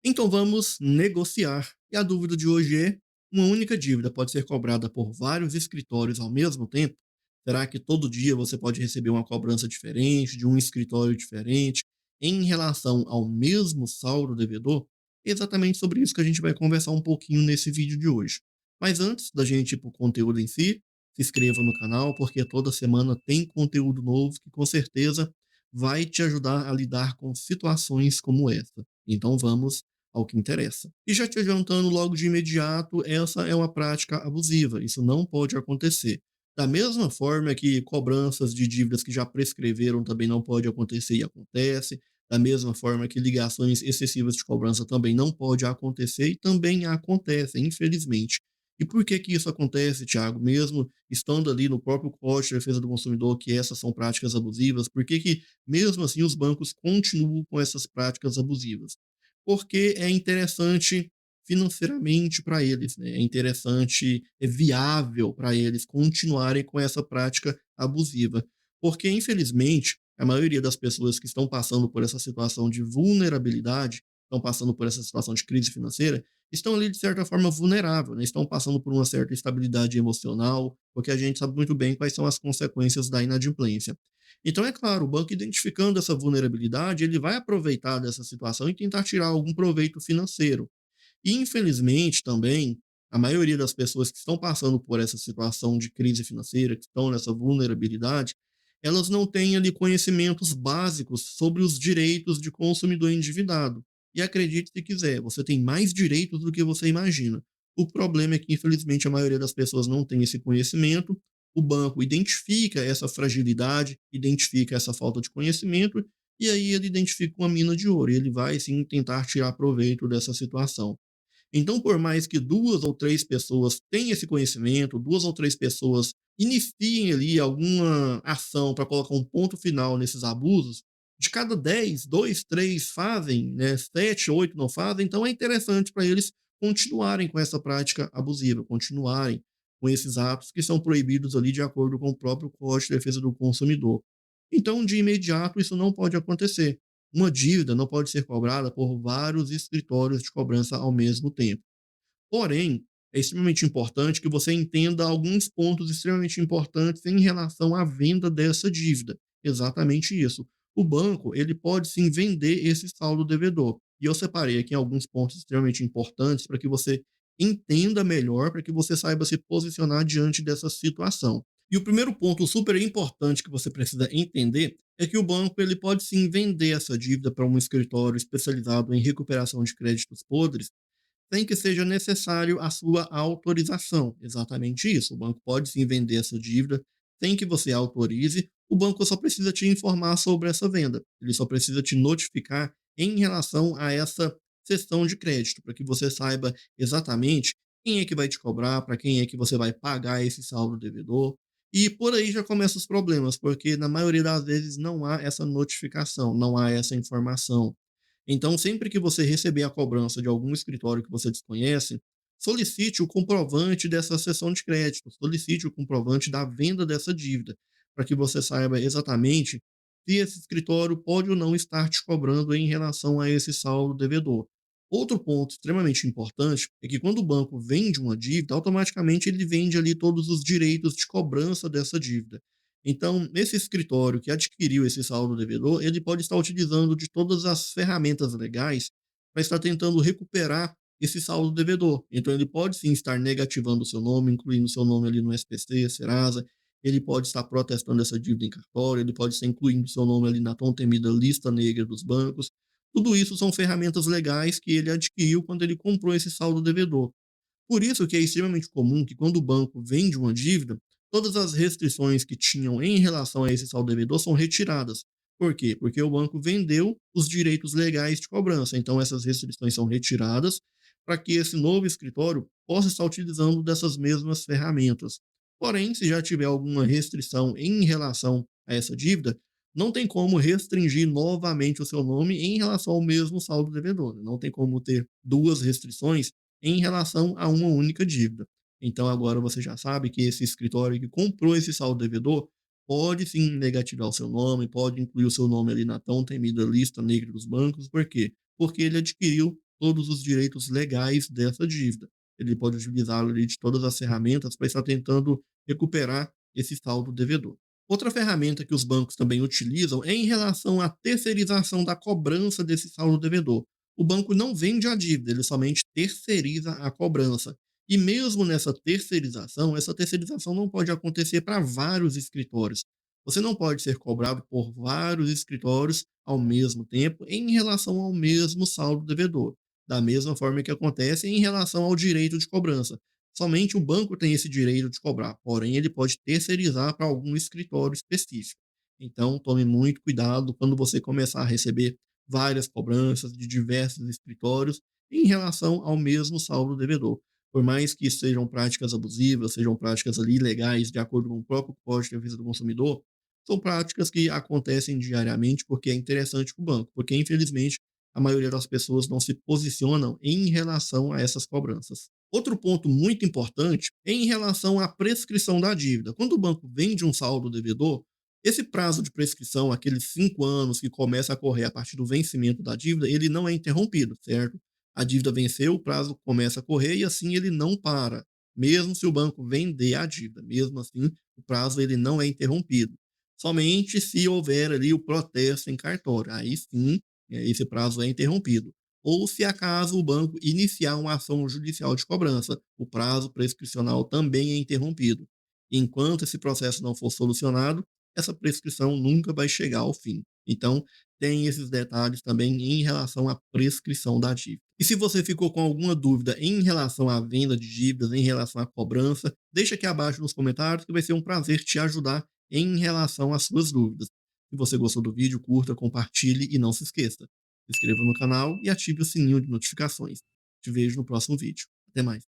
Então vamos negociar. E a dúvida de hoje é: uma única dívida pode ser cobrada por vários escritórios ao mesmo tempo? Será que todo dia você pode receber uma cobrança diferente, de um escritório diferente, em relação ao mesmo saldo devedor? É exatamente sobre isso que a gente vai conversar um pouquinho nesse vídeo de hoje. Mas antes da gente ir para o conteúdo em si, se inscreva no canal, porque toda semana tem conteúdo novo que com certeza vai te ajudar a lidar com situações como essa. Então vamos ao que interessa. E já te adiantando logo de imediato, essa é uma prática abusiva, isso não pode acontecer. Da mesma forma que cobranças de dívidas que já prescreveram também não pode acontecer e acontece, da mesma forma que ligações excessivas de cobrança também não pode acontecer e também acontecem, infelizmente. E por que que isso acontece, Thiago? Mesmo estando ali no próprio Código de Defesa do Consumidor que essas são práticas abusivas, por que que mesmo assim os bancos continuam com essas práticas abusivas? Porque é interessante financeiramente para eles, né? É interessante, é viável para eles continuarem com essa prática abusiva. Porque, infelizmente, a maioria das pessoas que estão passando por essa situação de vulnerabilidade, estão passando por essa situação de crise financeira, estão ali de certa forma vulnerável, né? Estão passando por uma certa instabilidade emocional, porque a gente sabe muito bem quais são as consequências da inadimplência. Então, é claro, o banco identificando essa vulnerabilidade, ele vai aproveitar dessa situação e tentar tirar algum proveito financeiro. E, infelizmente, também, a maioria das pessoas que estão passando por essa situação de crise financeira, que estão nessa vulnerabilidade, elas não têm ali conhecimentos básicos sobre os direitos de consumidor endividado. E acredite se quiser, você tem mais direitos do que você imagina. O problema é que, infelizmente, a maioria das pessoas não tem esse conhecimento. O banco identifica essa fragilidade, identifica essa falta de conhecimento, e aí ele identifica uma mina de ouro. E ele vai sim tentar tirar proveito dessa situação. Então, por mais que 2 ou 3 pessoas tenham esse conhecimento, 2 ou 3 pessoas iniciem ali alguma ação para colocar um ponto final nesses abusos, de cada 10, 2, 3 fazem, né, 7, 8 não fazem, então é interessante para eles continuarem com essa prática abusiva, continuarem com esses atos que são proibidos ali de acordo com o próprio Código de Defesa do Consumidor. Então, de imediato, isso não pode acontecer. Uma dívida não pode ser cobrada por vários escritórios de cobrança ao mesmo tempo. Porém, é extremamente importante que você entenda alguns pontos extremamente importantes em relação à venda dessa dívida. Exatamente isso. O banco, ele pode sim vender esse saldo devedor. E eu separei aqui alguns pontos extremamente importantes para que você entenda melhor, para que você saiba se posicionar diante dessa situação. E o primeiro ponto super importante que você precisa entender é que o banco ele pode sim vender essa dívida para um escritório especializado em recuperação de créditos podres sem que seja necessário a sua autorização. Exatamente isso. O banco pode sim vender essa dívida sem que você autorize. O banco só precisa te informar sobre essa venda. Ele só precisa te notificar em relação a essa cessão de crédito, para que você saiba exatamente quem é que vai te cobrar, para quem é que você vai pagar esse saldo devedor. E por aí já começam os problemas, porque na maioria das vezes não há essa notificação, não há essa informação. Então, sempre que você receber a cobrança de algum escritório que você desconhece, solicite o comprovante dessa cessão de crédito, solicite o comprovante da venda dessa dívida, para que você saiba exatamente se esse escritório pode ou não estar te cobrando em relação a esse saldo devedor. Outro ponto extremamente importante é que quando o banco vende uma dívida, automaticamente ele vende ali todos os direitos de cobrança dessa dívida. Então, esse escritório que adquiriu esse saldo devedor, ele pode estar utilizando de todas as ferramentas legais para estar tentando recuperar esse saldo devedor. Então, ele pode sim estar negativando o seu nome, incluindo o seu nome ali no SPC, Serasa, ele pode estar protestando essa dívida em cartório, ele pode estar incluindo o seu nome ali na tão temida lista negra dos bancos. Tudo isso são ferramentas legais que ele adquiriu quando ele comprou esse saldo devedor. Por isso que é extremamente comum que quando o banco vende uma dívida, todas as restrições que tinham em relação a esse saldo devedor são retiradas. Por quê? Porque o banco vendeu os direitos legais de cobrança. Então essas restrições são retiradas para que esse novo escritório possa estar utilizando dessas mesmas ferramentas. Porém, se já tiver alguma restrição em relação a essa dívida, não tem como restringir novamente o seu nome em relação ao mesmo saldo devedor. Não tem como ter duas restrições em relação a uma única dívida. Então agora você já sabe que esse escritório que comprou esse saldo devedor pode sim negativar o seu nome, pode incluir o seu nome ali na tão temida lista negra dos bancos. Por quê? Porque ele adquiriu todos os direitos legais dessa dívida. Ele pode utilizá-lo ali de todas as ferramentas para estar tentando recuperar esse saldo devedor. Outra ferramenta que os bancos também utilizam é em relação à terceirização da cobrança desse saldo devedor. O banco não vende a dívida, ele somente terceiriza a cobrança. E mesmo nessa terceirização, essa terceirização não pode acontecer para vários escritórios. Você não pode ser cobrado por vários escritórios ao mesmo tempo em relação ao mesmo saldo devedor, da mesma forma que acontece em relação ao direito de cobrança. Somente o banco tem esse direito de cobrar, porém ele pode terceirizar para algum escritório específico. Então, tome muito cuidado quando você começar a receber várias cobranças de diversos escritórios em relação ao mesmo saldo devedor. Por mais que sejam práticas abusivas, sejam práticas ali ilegais, de acordo com o próprio Código de Defesa do Consumidor, são práticas que acontecem diariamente porque é interessante para o banco, porque infelizmente a maioria das pessoas não se posicionam em relação a essas cobranças. Outro ponto muito importante é em relação à prescrição da dívida. Quando o banco vende um saldo devedor, esse prazo de prescrição, aqueles 5 anos que começa a correr a partir do vencimento da dívida, ele não é interrompido, certo? A dívida venceu, o prazo começa a correr e assim ele não para, mesmo se o banco vender a dívida. Mesmo assim, o prazo ele não é interrompido. Somente se houver ali o protesto em cartório, aí sim, esse prazo é interrompido. Ou se acaso o banco iniciar uma ação judicial de cobrança, o prazo prescricional também é interrompido. Enquanto esse processo não for solucionado, essa prescrição nunca vai chegar ao fim. Então, tem esses detalhes também em relação à prescrição da dívida. E se você ficou com alguma dúvida em relação à venda de dívidas, em relação à cobrança, deixa aqui abaixo nos comentários que vai ser um prazer te ajudar em relação às suas dúvidas. Se você gostou do vídeo, curta, compartilhe e não se esqueça. Se inscreva no canal e ative o sininho de notificações. Te vejo no próximo vídeo. Até mais.